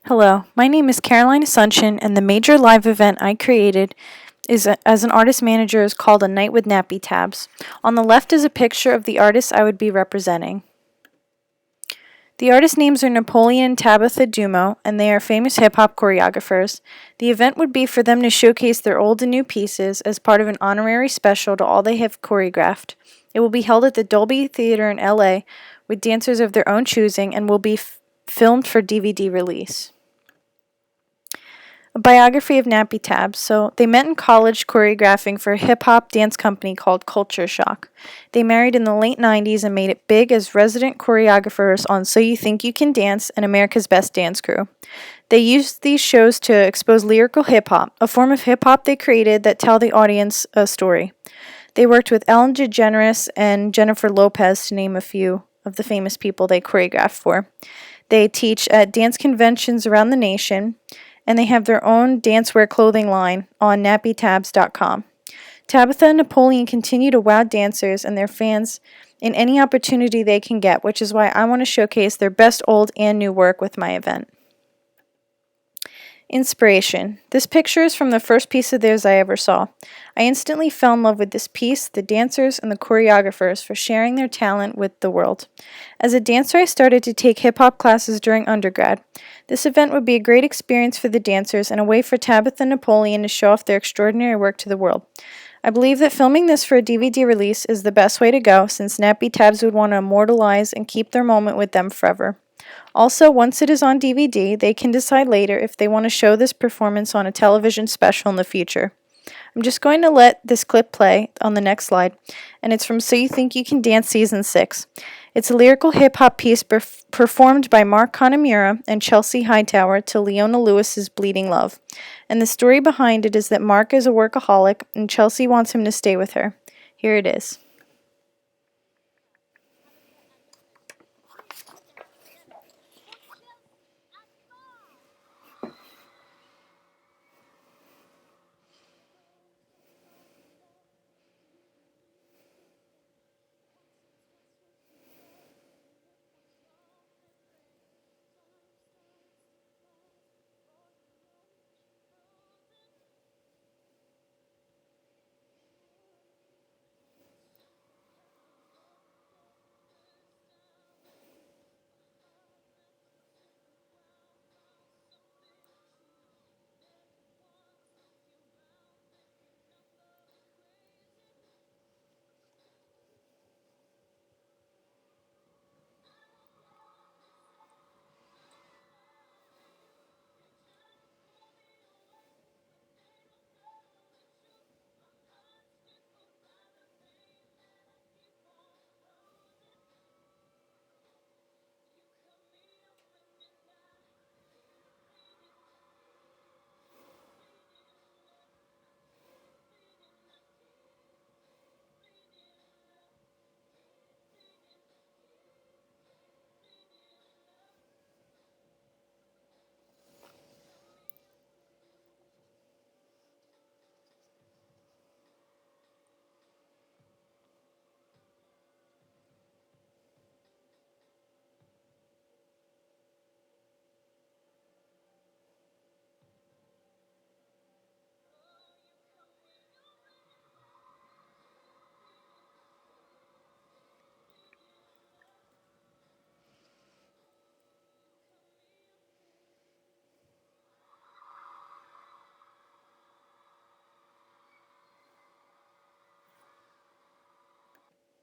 Hello, my name is Caroline Asuncion, and the major live event I created as an artist manager is called A Night with Nappy Tabs. On the left is a picture of the artist I would be representing. The artist names are Napoleon and Tabitha Dumo, and they are famous hip hop choreographers. The event would be for them to showcase their old and new pieces as part of an honorary special to all they have choreographed. It will be held at the Dolby Theater in LA with dancers of their own choosing and will be filmed for DVD release. A biography of Nappy Tabs. So they met in college choreographing for a hip hop dance company called Culture Shock. They married in the late 90s and made it big as resident choreographers on So You Think You Can Dance and America's Best Dance Crew. They used these shows to expose lyrical hip hop, a form of hip hop they created that tell the audience a story. They worked with Ellen DeGeneres and Jennifer Lopez, to name a few of the famous people they choreographed for. They teach at dance conventions around the nation, and they have their own dancewear clothing line on nappytabs.com. Tabitha and Napoleon continue to wow dancers and their fans in any opportunity they can get, which is why I want to showcase their best old and new work with my event. Inspiration. This picture is from the first piece of theirs I ever saw. I instantly fell in love with this piece, the dancers, and the choreographers for sharing their talent with the world. As a dancer, I started to take hip-hop classes during undergrad. This event would be a great experience for the dancers and a way for Tabitha and Napoleon to show off their extraordinary work to the world. I believe that filming this for a DVD release is the best way to go, since Nappy Tabs would want to immortalize and keep their moment with them forever. Also, once it is on DVD, they can decide later if they want to show this performance on a television special in the future. I'm just going to let this clip play on the next slide, and it's from So You Think You Can Dance Season 6. It's a lyrical hip-hop piece performed by Mark Kanamura and Chelsea Hightower to Leona Lewis's Bleeding Love. And the story behind it is that Mark is a workaholic, and Chelsea wants him to stay with her. Here it is.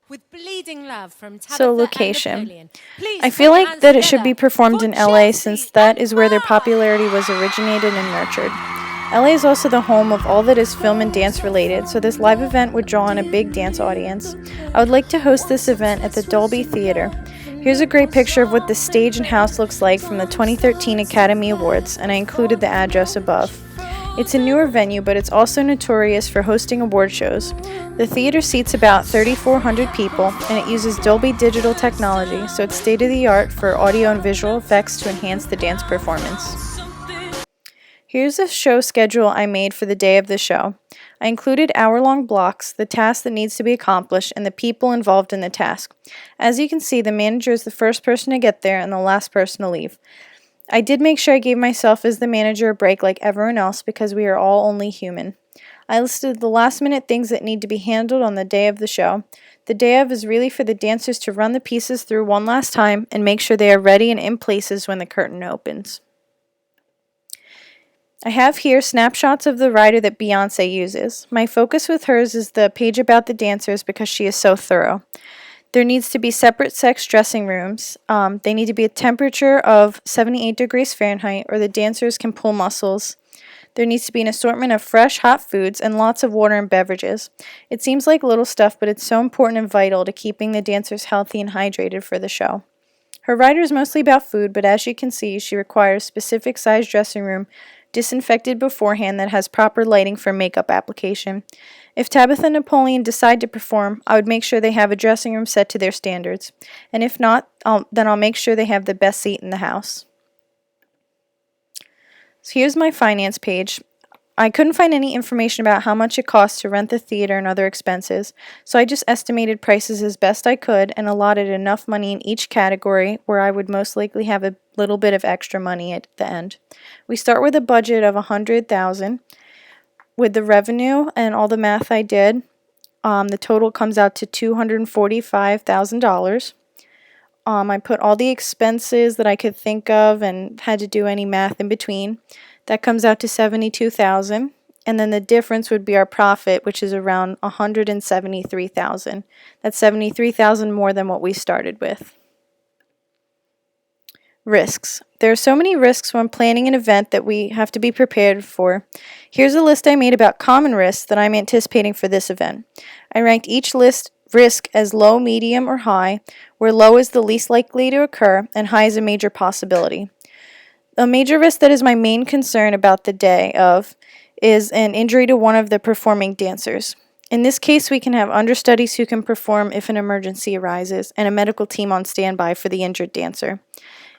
With Bleeding Love from Tabitha So, and location. Napoleon. Please I put feel your like hands that it should be together performed in for LA Chelsea since that and is where their Mark. popularity was originated and nurtured. LA is also the home of all that is film and dance related, so this live event would draw in a big dance audience. I would like to host this event at the Dolby Theater. Here's a great picture of what the stage and house looks like from the 2013 Academy Awards, and I included the address above. It's a newer venue, but it's also notorious for hosting award shows. The theater seats about 3,400 people, and it uses Dolby Digital technology, so it's state-of-the-art for audio and visual effects to enhance the dance performance. Here's a show schedule I made for the day of the show. I included hour-long blocks, the task that needs to be accomplished, and the people involved in the task. As you can see, the manager is the first person to get there and the last person to leave. I did make sure I gave myself as the manager a break like everyone else because we are all only human. I listed the last minute things that need to be handled on the day of the show. The day of is really for the dancers to run the pieces through one last time and make sure they are ready and in places when the curtain opens. I have here snapshots of the rider that Beyonce uses. My focus with hers is the page about the dancers because she is so thorough. There needs to be separate sex dressing rooms. They need to be a temperature of 78 degrees Fahrenheit or the dancers can pull muscles. There needs to be an assortment of fresh, hot foods and lots of water and beverages. It seems like little stuff, but it's so important and vital to keeping the dancers healthy and hydrated for the show. Her rider is mostly about food, but as you can see, she requires specific size dressing room, disinfected beforehand that has proper lighting for makeup application. If Tabitha and Napoleon decide to perform, I would make sure they have a dressing room set to their standards. And if not, then I'll make sure they have the best seat in the house. So here's my finance page. I couldn't find any information about how much it costs to rent the theater and other expenses, so I just estimated prices as best I could and allotted enough money in each category where I would most likely have a little bit of extra money at the end. We start with a budget of $100,000. With the revenue and all the math I did, the total comes out to $245,000. I put all the expenses that I could think of and had to do any math in between. That comes out to $72,000. And then the difference would be our profit, which is around $173,000. That's $73,000 more than what we started with. Risks. There are so many risks when planning an event that we have to be prepared for. Here's a list I made about common risks that I'm anticipating for this event. I ranked each risk as low, medium, or high, where low is the least likely to occur and high is a major possibility. A major risk that is my main concern about the day of is an injury to one of the performing dancers. In this case, we can have understudies who can perform if an emergency arises and a medical team on standby for the injured dancer.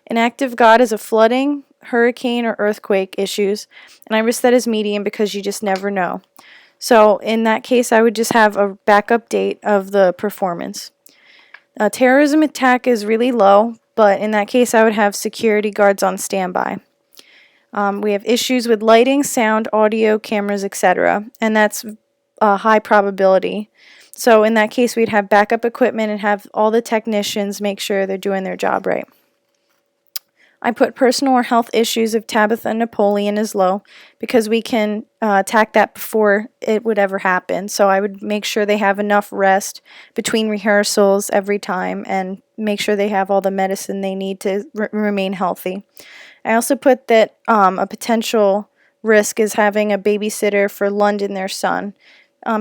An act of God is a flooding, hurricane, or earthquake issues, and I risk that as medium because you just never know. So in that case, I would just have a backup date of the performance. A terrorism attack is really low, but in that case, I would have security guards on standby. We have issues with lighting, sound, audio, cameras, etc., and that's a high probability. So in that case, we'd have backup equipment and have all the technicians make sure they're doing their job right. I put personal or health issues of Tabitha and Napoleon as low because we can attack that before it would ever happen. So I would make sure they have enough rest between rehearsals every time and make sure they have all the medicine they need to remain healthy. I also put that a potential risk is having a babysitter for London, their son.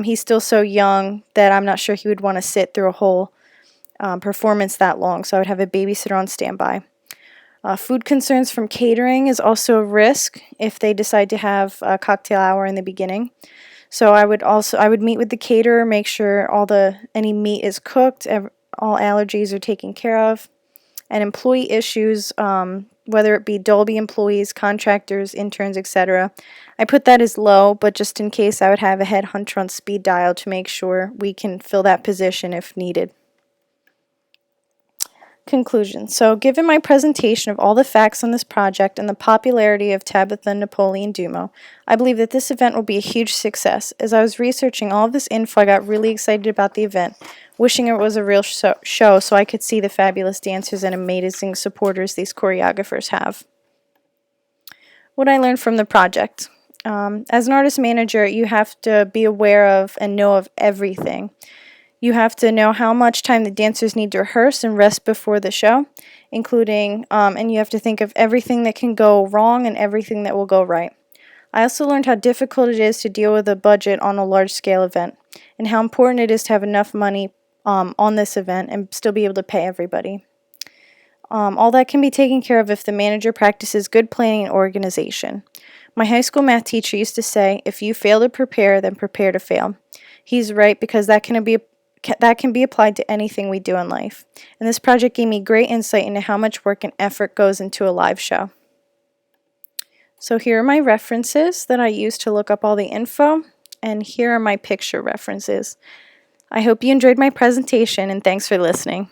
He's still so young that I'm not sure he would want to sit through a whole performance that long, so I would have a babysitter on standby. Food concerns from catering is also a risk if they decide to have a cocktail hour in the beginning. So I would meet with the caterer, make sure any meat is cooked, all allergies are taken care of, and employee issues, whether it be Dolby employees, contractors, interns, etc. I put that as low, but just in case, I would have a headhunter on speed dial to make sure we can fill that position if needed. Conclusion. So, given my presentation of all the facts on this project and the popularity of Tabitha and Napoleon Dumo, I believe that this event will be a huge success. As I was researching all of this info, I got really excited about the event, wishing it was a real show so I could see the fabulous dancers and amazing supporters these choreographers have. What I learned from the project. As an artist manager, you have to be aware of and know of everything. You have to know how much time the dancers need to rehearse and rest before the show, including, and you have to think of everything that can go wrong and everything that will go right. I also learned how difficult it is to deal with a budget on a large-scale event, and how important it is to have enough money on this event and still be able to pay everybody. All that can be taken care of if the manager practices good planning and organization. My high school math teacher used to say, if you fail to prepare, then prepare to fail. He's right, because that can be applied to anything we do in life. And this project gave me great insight into how much work and effort goes into a live show. So here are my references that I used to look up all the info, and here are my picture references. I hope you enjoyed my presentation, and thanks for listening.